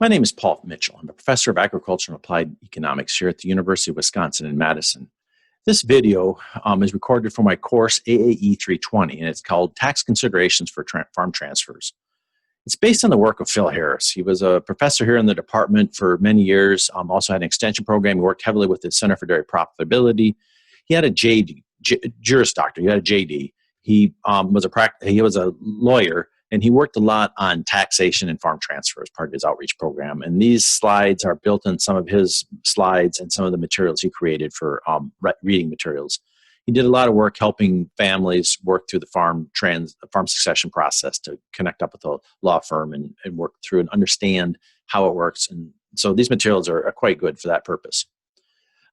My name is Paul Mitchell. I'm a professor of agriculture and applied economics here at the University of Wisconsin in Madison. This video is recorded for my course AAE 320, and it's called Tax Considerations for Farm Transfers. It's based on the work of Phil Harris. He was a professor here in the department for many years, also had an extension program. He worked heavily with the Center for Dairy Profitability. He had a JD, Juris Doctor. He had a JD. He was a lawyer, and he worked a lot on taxation and farm transfer as part of his outreach program. And these slides are built in some of his slides and some of the materials he created for reading materials. He did a lot of work helping families work through the farm succession process to connect up with a law firm and work through and understand how it works. And so these materials are quite good for that purpose.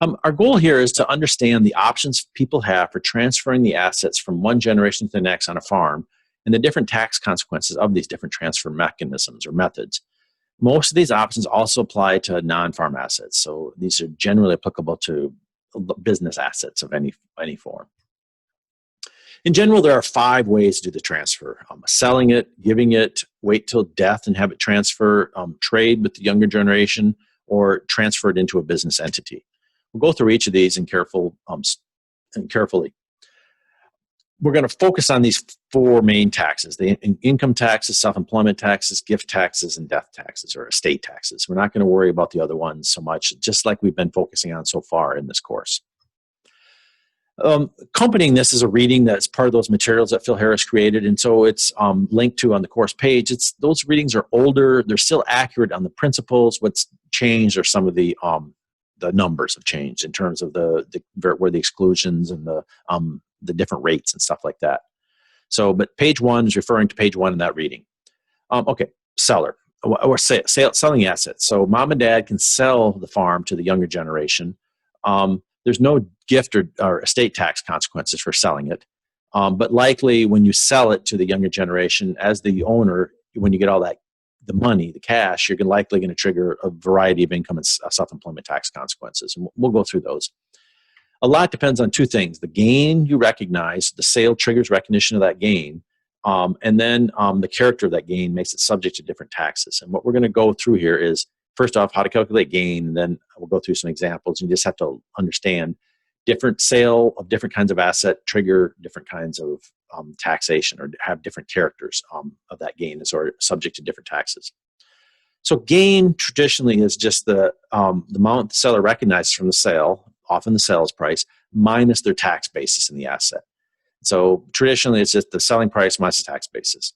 Our goal here is to understand the options people have for transferring the assets from one generation to the next on a farm and the different tax consequences of these different transfer mechanisms or methods. Most of these options also apply to non-farm assets, so these are generally applicable to business assets of any form. In general, there are 5 ways to do the transfer: selling it, giving it, wait till death and have it transfer, trade with the younger generation, or transfer it into a business entity. We'll go through each of these carefully. We're going to focus on these 4 main taxes: the income taxes, self-employment taxes, gift taxes, and death taxes, or estate taxes. We're not going to worry about the other ones so much, just like we've been focusing on so far in this course. Accompanying this is a reading that's part of those materials that Phil Harris created, and so it's linked to on the course page. Those readings are older. They're still accurate on the principles. What's changed are some of the numbers have changed in terms of where the exclusions and the different rates and stuff like that. So, but page 1 is referring to page 1 in that reading. Okay, seller or selling assets. So mom and dad can sell the farm to the younger generation. There's no gift or estate tax consequences for selling it. But likely when you sell it to the younger generation as the owner, when you get all that, the money, the cash, you're likely going to trigger a variety of income and self-employment tax consequences. And we'll go through those. A lot depends on 2 things: the gain you recognize, the sale triggers recognition of that gain, and then the character of that gain makes it subject to different taxes. And what we're going to go through here is, first off, how to calculate gain, and then we'll go through some examples. You just have to understand different sale of different kinds of asset trigger different kinds of taxation or have different characters of that gain and sort of subject to different taxes. So gain traditionally is just the amount the seller recognizes from the sale, often the sales price, minus their tax basis in the asset. So traditionally, it's just the selling price minus the tax basis.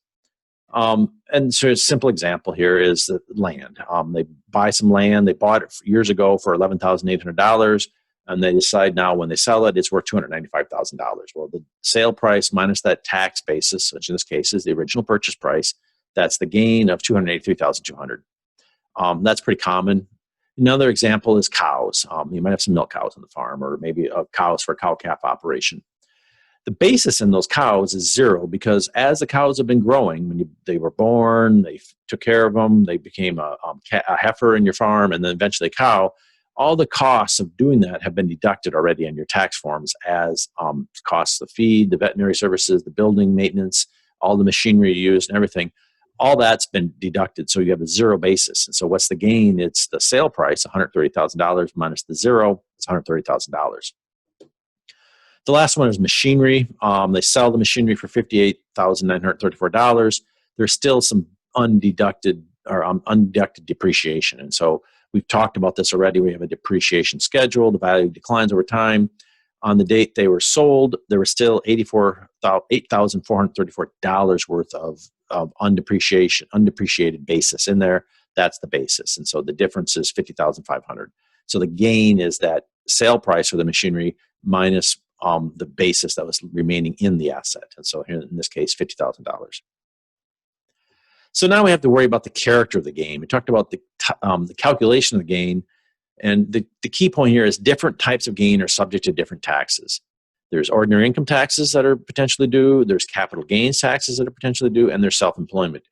And so a simple example here is the land. They buy some land. They bought it years ago for $11,800, and they decide now when they sell it, it's worth $295,000. Well, the sale price minus that tax basis, which in this case is the original purchase price, that's the gain of $283,200. That's pretty common. Another example is cows. You might have some milk cows on the farm, or maybe cows for a cow calf operation. The basis in those cows is 0 because as the cows have been growing, when they were born, they took care of them, they became a heifer in your farm, and then eventually a cow. All the costs of doing that have been deducted already on your tax forms as costs of feed, the veterinary services, the building maintenance, all the machinery you use and everything. All that's been deducted, so you have a 0 basis. And so what's the gain? It's the sale price, $130,000 minus the 0, it's $130,000. The last one is machinery. They sell the machinery for $58,934. There's still some undeducted depreciation. And so we've talked about this already. We have a depreciation schedule. The value declines over time. On the date they were sold, there was still $8,434 worth of undepreciated basis in there. That's the basis. And so the difference is $50,500. So the gain is that sale price for the machinery minus the basis that was remaining in the asset. And so here in this case, $50,000. So now we have to worry about the character of the gain. We talked about the calculation of the gain. And the key point here is different types of gain are subject to different taxes. There's ordinary income taxes that are potentially due. There's capital gains taxes that are potentially due. And there's self-employment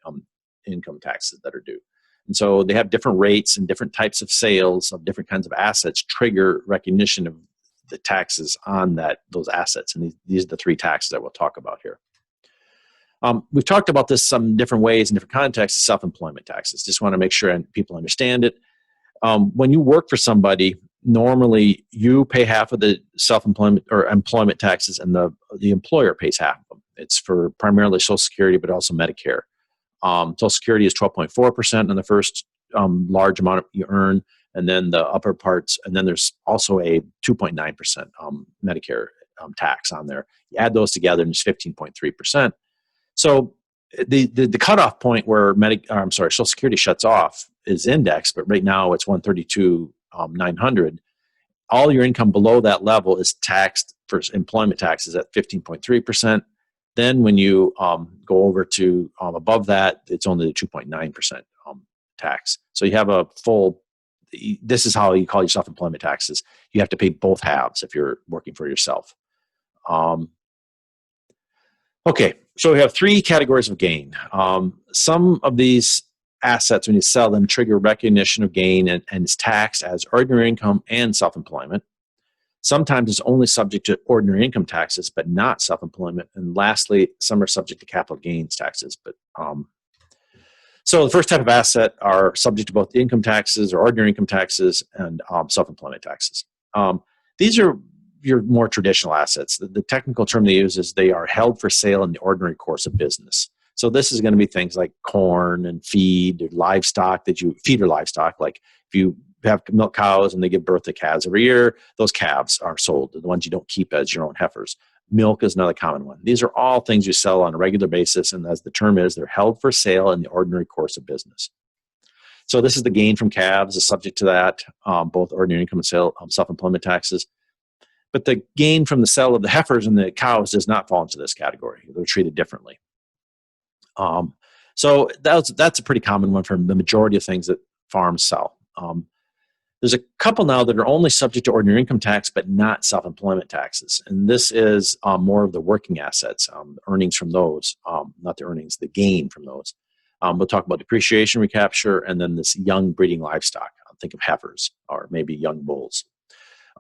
income taxes that are due. And so they have different rates, and different types of sales of different kinds of assets trigger recognition of the taxes on those assets. And these are the 3 taxes that we'll talk about here. We've talked about this some different ways in different contexts, self-employment taxes. Just want to make sure people understand it. When you work for somebody, normally you pay half of the self-employment or employment taxes, and the employer pays half of them. It's for primarily Social Security, but also Medicare. Social Security is 12.4% on the first large amount you earn, and then the upper parts, and then there's also a 2.9% Medicare tax on there. You add those together, and it's 15.3%. So the cutoff point where Social Security shuts off is indexed, but right now it's 132,900. All your income below that level is taxed for employment taxes at 15.3%. Then when you go over to above that, it's only the 2.9% tax. So you have a full. This is how you call your self-employment taxes. You have to pay both halves if you're working for yourself. Okay, so we have three categories of gain. Some of these assets, when you sell them, trigger recognition of gain and is taxed as ordinary income and self-employment. Sometimes it's only subject to ordinary income taxes, but not self-employment. And lastly, some are subject to capital gains taxes. So the first type of asset are subject to both income taxes or ordinary income taxes and self-employment taxes. These are your more traditional assets. The technical term they use is they are held for sale in the ordinary course of business. So this is going to be things like corn and feed or livestock that you feed your livestock. Like if you have milk cows and they give birth to calves every year, those calves are sold. The ones you don't keep as your own heifers. Milk is another common one. These are all things you sell on a regular basis, and as the term is, they're held for sale in the ordinary course of business. So this is the gain from calves is subject to that, both ordinary income and self-employment taxes. But the gain from the sale of the heifers and the cows does not fall into this category. They're treated differently. So that's a pretty common one for the majority of things that farms sell. There's a couple now that are only subject to ordinary income tax, but not self-employment taxes. And this is more of the working assets, earnings from those, not the earnings, the gain from those. We'll talk about depreciation recapture and then this young breeding livestock. Think of heifers or maybe young bulls.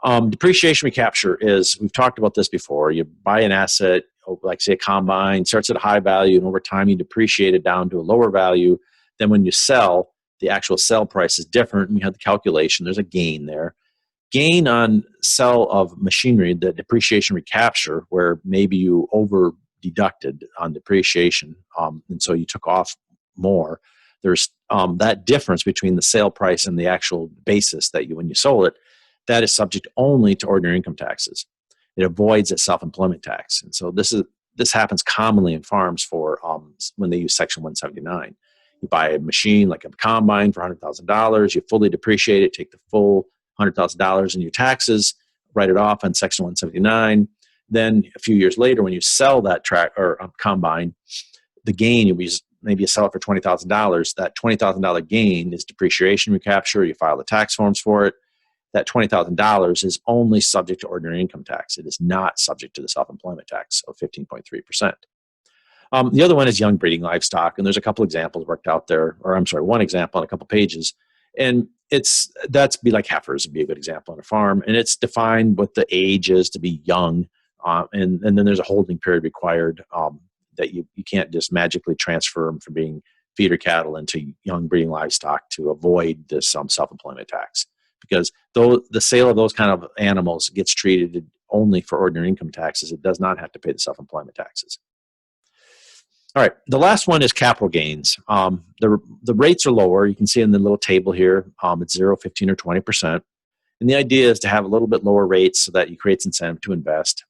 Depreciation recapture is, we've talked about this before. You buy an asset, like say a combine, starts at a high value, and over time you depreciate it down to a lower value. Then when you sell, the actual sell price is different, and you have the calculation. There's a gain there. Gain on sell of machinery, the depreciation recapture, where maybe you over deducted on depreciation, and so you took off more. There's that difference between the sale price and the actual basis that when you sold it, that is subject only to ordinary income taxes. It avoids a self-employment tax. And so this happens commonly in farms for when they use Section 179. You buy a machine like a combine for $100,000, you fully depreciate it, take the full $100,000 in your taxes, write it off on Section 179. Then a few years later, when you sell that combine, the gain, maybe you sell it for $20,000. That $20,000 gain is depreciation recapture. You file the tax forms for it. That $20,000 is only subject to ordinary income tax. It is not subject to the self-employment tax of 15.3%. The other one is young breeding livestock, and there's a couple examples worked out there, one example on a couple pages. And that's be like heifers would be a good example on a farm, and it's defined what the age is to be young, and then there's a holding period required that you can't just magically transfer them from being feeder cattle into young breeding livestock to avoid this self-employment tax. Because though the sale of those kind of animals gets treated only for ordinary income taxes, it does not have to pay the self-employment taxes. All right, the last one is capital gains. The rates are lower. You can see in the little table here, it's 0, 15, or 20%. And the idea is to have a little bit lower rates so that you create incentive to invest.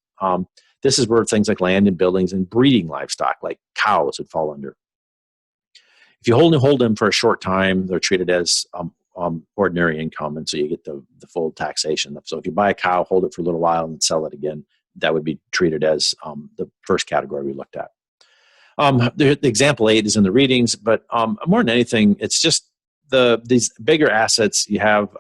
This is where things like land and buildings and breeding livestock, like cows, would fall under. If you hold them for a short time, they're treated as ordinary income, and so you get the full taxation. So if you buy a cow, hold it for a little while, and sell it again, that would be treated as the first category we looked at. The example 8 is in the readings, but more than anything, it's just these bigger assets you have.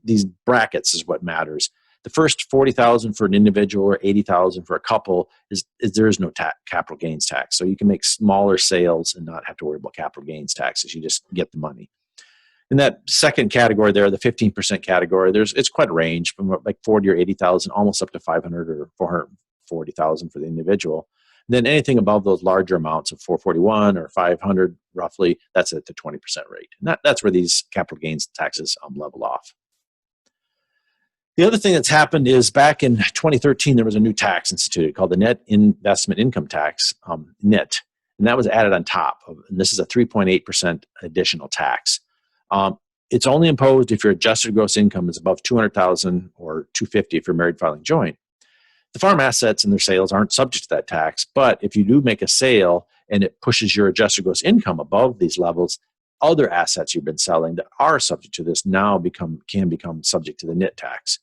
These brackets is what matters. The first $40,000 for an individual or $80,000 for a couple is there is no capital gains tax. So you can make smaller sales and not have to worry about capital gains taxes. You just get the money. In that second category there, the 15% category, it's quite a range from like 40 or 80,000, almost up to 500 or 440,000 for the individual. Then anything above those larger amounts of 441 or 500 roughly, that's at the 20% rate. And that's where these capital gains taxes level off. The other thing that's happened is back in 2013, there was a new tax instituted called the Net Investment Income Tax, NIT, and that was added on top. And this is a 3.8% additional tax. It's only imposed if your adjusted gross income is above 200,000 or 250 if you're married filing joint. The farm assets and their sales aren't subject to that tax, but if you do make a sale and it pushes your adjusted gross income above these levels, other assets you've been selling that are subject to this now can become subject to the NIT tax.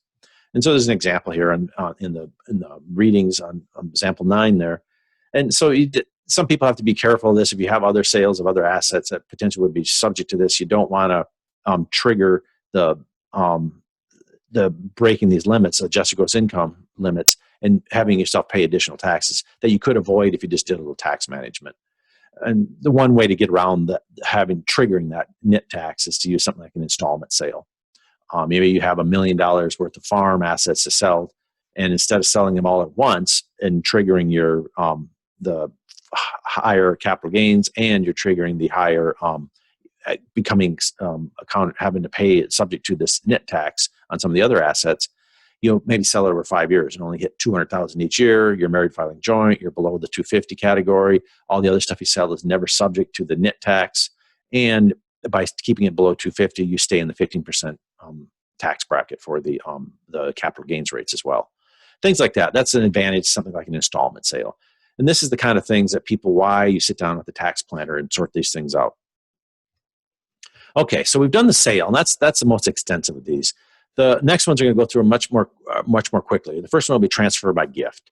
And so there's an example here in the readings on example 9 there. And so some people have to be careful of this. If you have other sales of other assets that potentially would be subject to this, you don't want to trigger the breaking these limits, adjusted gross income limits, and having yourself pay additional taxes that you could avoid if you just did a little tax management. And the one way to get around triggering that NIT tax is to use something like an installment sale. Maybe you have $1 million worth of farm assets to sell, and instead of selling them all at once and triggering your the higher capital gains, and you're triggering the higher becoming having to pay subject to this NIT tax on some of the other assets, maybe sell it over 5 years and only hit 200,000 each year. You're married filing joint. You're below the 250 category. All the other stuff you sell is never subject to the NIT tax, and by keeping it below 250, you stay in the 15% tax bracket for the capital gains rates as well. Things like that. That's an advantage, something like an installment sale. And this is the kind of things that why you sit down with the tax planner and sort these things out. Okay, so we've done the sale, and that's the most extensive of these. The next ones are going to go through much more quickly. The first one will be transfer by gift.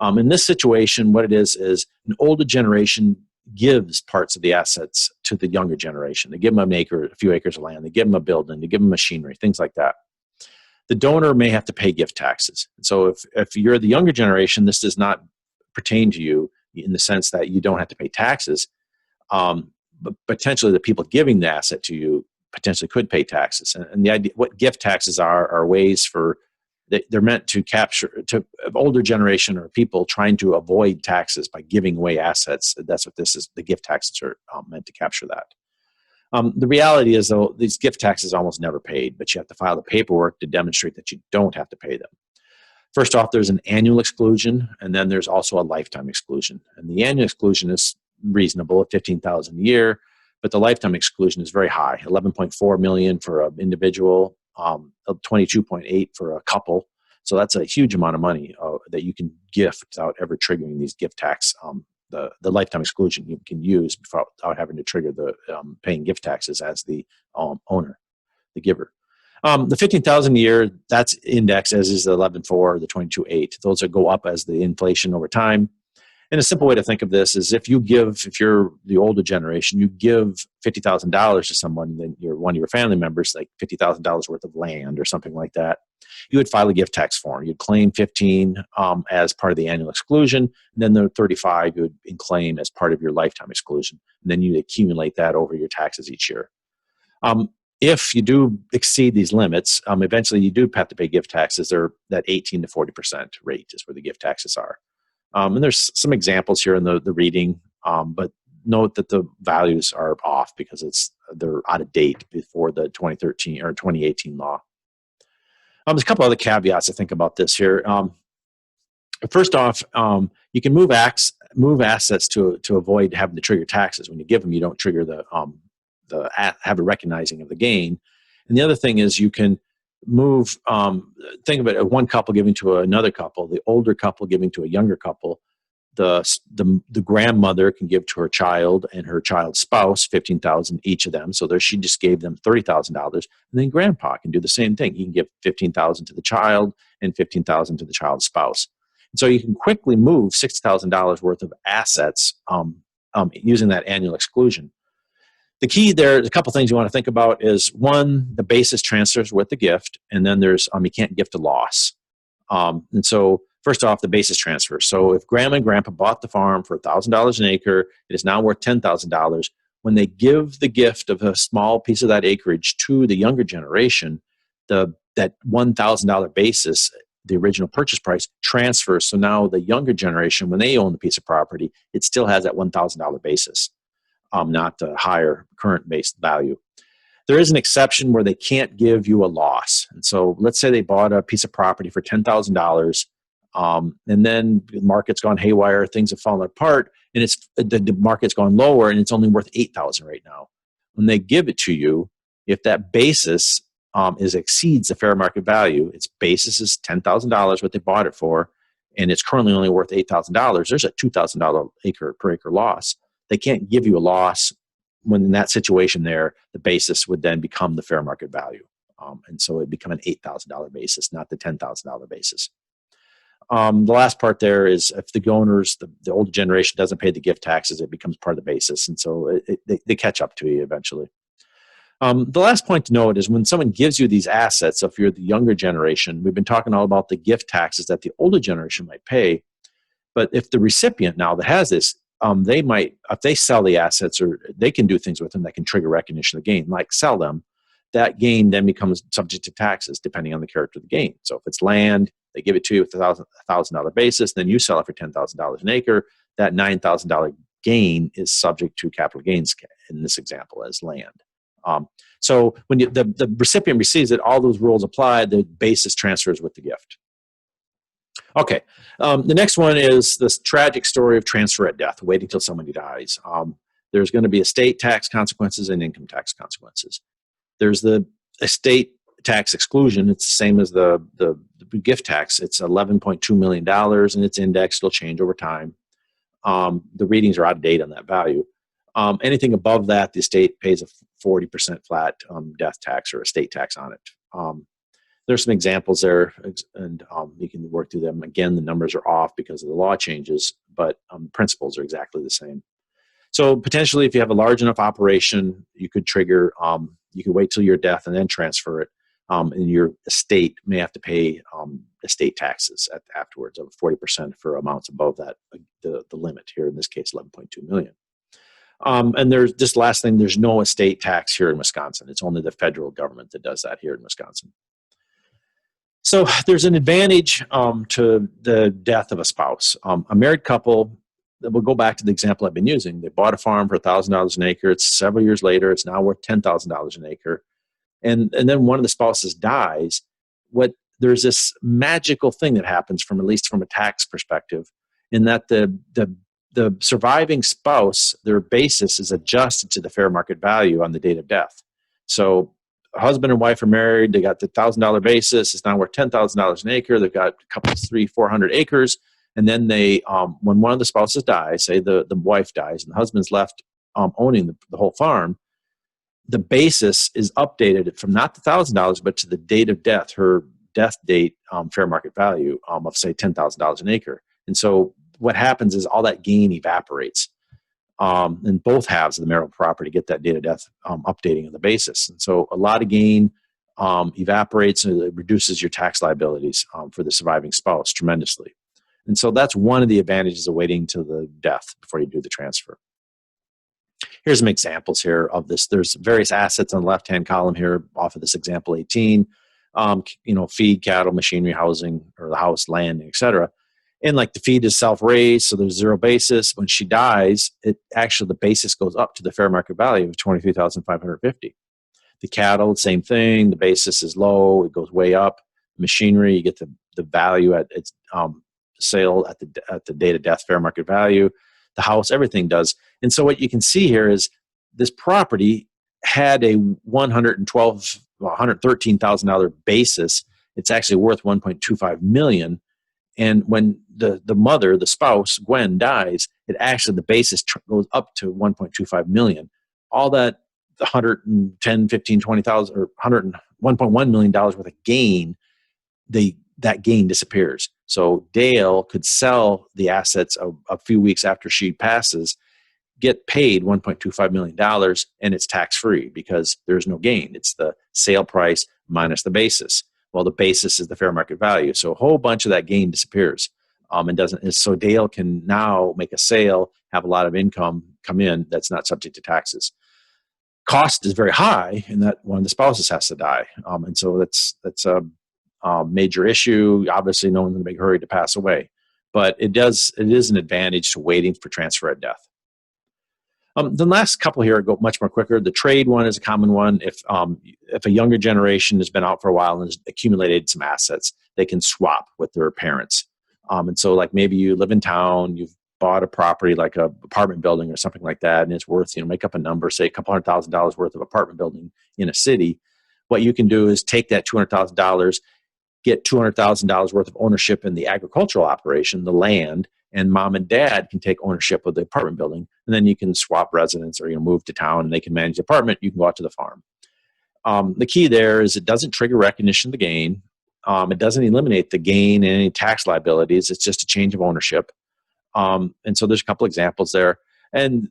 In this situation, what it is an older generation gives parts of the assets to the younger generation. They give them a few acres of land. They give them a building. They give them machinery, things like that. The donor may have to pay gift taxes. And so if you're the younger generation, this does not pertain to you in the sense that you don't have to pay taxes. But potentially the people giving the asset to you potentially could pay taxes. And the idea, what gift taxes are ways for, they're meant to capture, to older generation or people trying to avoid taxes by giving away assets. That's what this is. The gift taxes are meant to capture that. The reality is, though, these gift taxes almost never paid, but you have to file the paperwork to demonstrate that you don't have to pay them. First off, there's an annual exclusion, and then there's also a lifetime exclusion. And the annual exclusion is reasonable at $15,000 a year, but the lifetime exclusion is very high, $11.4 million for an individual, $22.8 for a couple. So that's a huge amount of money that you can gift without ever triggering these gift tax. The lifetime exclusion you can use without having to trigger the paying gift taxes as the owner, the giver. The $15,000 a year, that's indexed, as is the 11.4, the 22.8. Those will go up as the inflation over time. And a simple way to think of this is if you're the older generation, you give $50,000 to someone, then one of your family members, like $50,000 worth of land or something like that, you would file a gift tax form. You'd claim 15 as part of the annual exclusion, and then the 35 you would claim as part of your lifetime exclusion. And then you'd accumulate that over your taxes each year. If you do exceed these limits, eventually you do have to pay gift taxes. They're that 18 to 40% rate is where the gift taxes are. And there's some examples here in the reading, but note that the values are off because they're out of date before the 2013 or 2018 law. There's a couple other caveats to think about this here. First off, you can move assets to avoid having to trigger taxes. When you give them, you don't trigger have a recognizing of the gain. And the other thing is you can move, think of it, one couple giving to another couple, the older couple giving to a younger couple, the grandmother can give to her child and her child's spouse $15,000 each of them. So she just gave them $30,000, and then grandpa can do the same thing. He can give $15,000 to the child and $15,000 to the child's spouse. And so you can quickly move $60,000 worth of assets using that annual exclusion. The key there's a couple things you want to think about is, one, the basis transfers with the gift, and then there's you can't gift a loss. And so first off, the basis transfer. So if grandma and grandpa bought the farm for $1,000 an acre, it is now worth $10,000. When they give the gift of a small piece of that acreage to the younger generation, that $1,000 basis the original purchase price transfers. So now the younger generation, when they own the piece of property, it still has that $1,000 basis, not the higher current base value. There is an exception where they can't give you a loss. And so let's say they bought a piece of property for $10,000, and then the market's gone haywire, things have fallen apart, and the market's gone lower, and it's only worth $8,000 right now. When they give it to you, if that basis exceeds the fair market value, its basis is $10,000 what they bought it for, and it's currently only worth $8,000. There's a $2,000 per acre loss. They can't give you a loss. When in that situation there, the basis would then become the fair market value. And so it become an $8,000 basis, not the $10,000 basis. The last part there is if the owners, the older generation doesn't pay the gift taxes, it becomes part of the basis. And so they catch up to you eventually. The last point to note is when someone gives you these assets, so if you're the younger generation, we've been talking all about the gift taxes that the older generation might pay. But if the recipient now that has this, they might, if they sell the assets or they can do things with them that can trigger recognition of the gain, like sell them, that gain then becomes subject to taxes depending on the character of the gain. So if it's land, they give it to you with a $1,000 basis, then you sell it for $10,000 an acre, that $9,000 gain is subject to capital gains in this example as land. So when the recipient receives it, all those rules apply, the basis transfers with the gift. Okay, the next one is this tragic story of transfer at death, waiting till somebody dies. There's going to be estate tax consequences and income tax consequences. There's the estate tax exclusion. It's the same as the gift tax. It's $11.2 million, and it's indexed. It'll change over time. The readings are out of date on that value. Anything above that, the estate pays a 40% flat death tax or estate tax on it. There's some examples there, and you can work through them. Again, the numbers are off because of the law changes, but principles are exactly the same. So potentially, if you have a large enough operation, you could trigger, you could wait till your death and then transfer it, and your estate may have to pay estate taxes afterwards of 40% for amounts above that, the limit here, in this case, $11.2 million. And there's this last thing, there's no estate tax here in Wisconsin. It's only the federal government that does that here in Wisconsin. So there's an advantage to the death of a spouse. A married couple, we'll go back to the example I've been using. They bought a farm for $1,000 an acre. It's several years later. It's now worth $10,000 an acre. And then one of the spouses dies. There's this magical thing that happens at least from a tax perspective, in that the surviving spouse, their basis is adjusted to the fair market value on the date of death. So a husband and wife are married. They got the $1,000 basis. It's now worth $10,000 an acre. They've got a couple, 300-400 acres. And then they, when one of the spouses dies, say the wife dies, and the husband's left owning the whole farm, the basis is updated from not the $1,000, but to the date of death, her death date fair market value of, say, $10,000 an acre. And so what happens is all that gain evaporates. And both halves of the marital property get that date of death updating of the basis. And so a lot of gain evaporates, and it reduces your tax liabilities for the surviving spouse tremendously. And so that's one of the advantages of waiting to the death before you do the transfer. Here's some examples here of this. There's various assets on the left-hand column here off of this example 18. Feed, cattle, machinery, housing, or the house, land, etc. And like the feed is self-raised, so there's zero basis. When she dies, the basis goes up to the fair market value of $23,550. The cattle, same thing. The basis is low; it goes way up. Machinery, you get the value at its sale at the date of death, fair market value. The house, everything does. And so what you can see here is this property had a $113,000 basis. It's actually worth $1.25 million. And when the mother, the spouse, Gwen, dies, the basis goes up to $1.25 million. All that $110,000, $15,000, $20,000, or $1.1 million worth of gain, that gain disappears. So Dale could sell the assets a few weeks after she passes, get paid $1.25 million, and it's tax-free because there's no gain. It's the sale price minus the basis. Well, the basis is the fair market value. So a whole bunch of that gain disappears. So Dale can now make a sale, have a lot of income come in that's not subject to taxes. Cost is very high in that one of the spouses has to die. And so that's major issue. Obviously, no one's in a big hurry to pass away, but it is an advantage to waiting for transfer at death. The last couple here go much more quicker. The trade one is a common one. If a younger generation has been out for a while and has accumulated some assets, they can swap with their parents. And so, like, maybe you live in town, you've bought a property like a apartment building or something like that, and it's worth, make up a number, say a couple $100,000 worth of apartment building in a city. What you can do is take that $200,000, get $200,000 worth of ownership in the agricultural operation, the land, and mom and dad can take ownership of the apartment building, and then you can swap residence or move to town, and they can manage the apartment. You can go out to the farm. The key there is it doesn't trigger recognition of the gain. It doesn't eliminate the gain and any tax liabilities. It's just a change of ownership. And so there's a couple examples there. And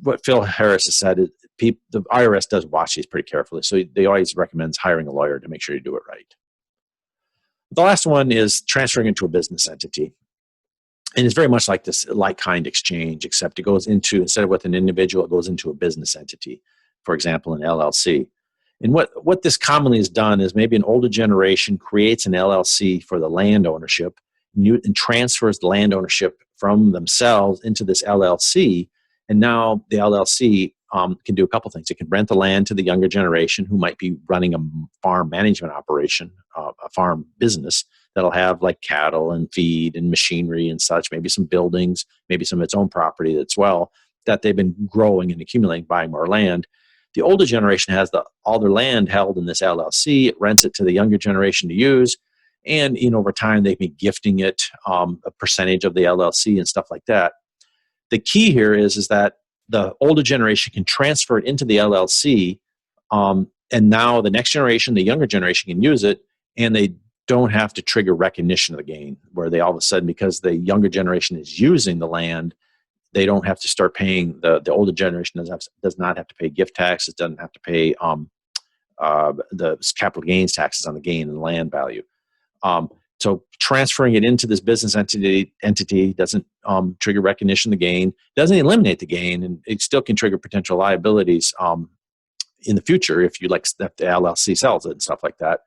what Phil Harris has said is the IRS does watch these pretty carefully. So they always recommends hiring a lawyer to make sure you do it right. The last one is transferring into a business entity. And it's very much like this like-kind exchange, except it goes into, instead of with an individual, it goes into a business entity, for example, an LLC. And what this commonly is done is maybe an older generation creates an LLC for the land ownership and transfers the land ownership from themselves into this LLC. And now the LLC can do a couple things. It can rent the land to the younger generation who might be running a farm management operation, a farm business that'll have like cattle and feed and machinery and such, maybe some buildings, maybe some of its own property as well, that they've been growing and accumulating, buying more land. The older generation has all their land held in this LLC. It rents it to the younger generation to use. And over time, they'd be gifting it a percentage of the LLC and stuff like that. The key here is that the older generation can transfer it into the LLC, and now the next generation, the younger generation, can use it, and they don't have to trigger recognition of the gain, where they all of a sudden, because the younger generation is using the land, they don't have to start paying, the older generation does not have to pay gift taxes, doesn't have to pay the capital gains taxes on the gain and the land value. So transferring it into this business entity doesn't trigger recognition of the gain, doesn't eliminate the gain, and it still can trigger potential liabilities in the future if the LLC sells it and stuff like that.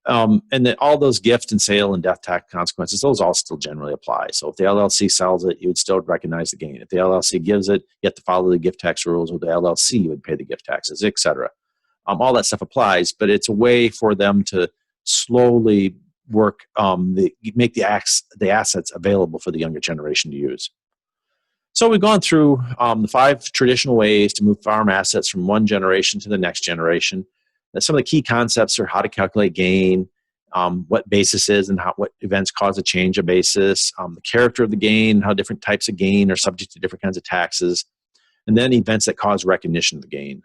And then all those gift and sale and death tax consequences, those all still generally apply. So if the LLC sells it, you would still recognize the gain. If the LLC gives it, you have to follow the gift tax rules. With the LLC, you would pay the gift taxes, etc. All that stuff applies, but it's a way for them to slowly work, make the assets available for the younger generation to use. So we've gone through the 5 traditional ways to move farm assets from one generation to the next generation. Some of the key concepts are how to calculate gain, what basis is and what events cause a change of basis, the character of the gain, how different types of gain are subject to different kinds of taxes, and then events that cause recognition of the gain.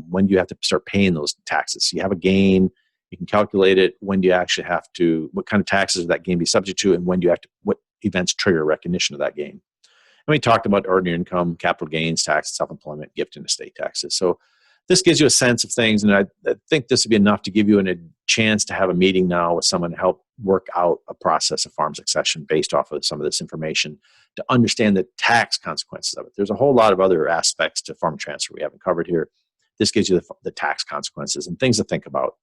When do you have to start paying those taxes? So you have a gain, you can calculate it. When do you actually have to, what kind of taxes would that gain be subject to, and when do you have to, what events trigger recognition of that gain? And we talked about ordinary income, capital gains tax, self-employment, gift, and estate taxes. So this gives you a sense of things, and I think this would be enough to give you a chance to have a meeting now with someone to help work out a process of farm succession based off of some of this information to understand the tax consequences of it. There's a whole lot of other aspects to farm transfer we haven't covered here. This gives you the tax consequences and things to think about.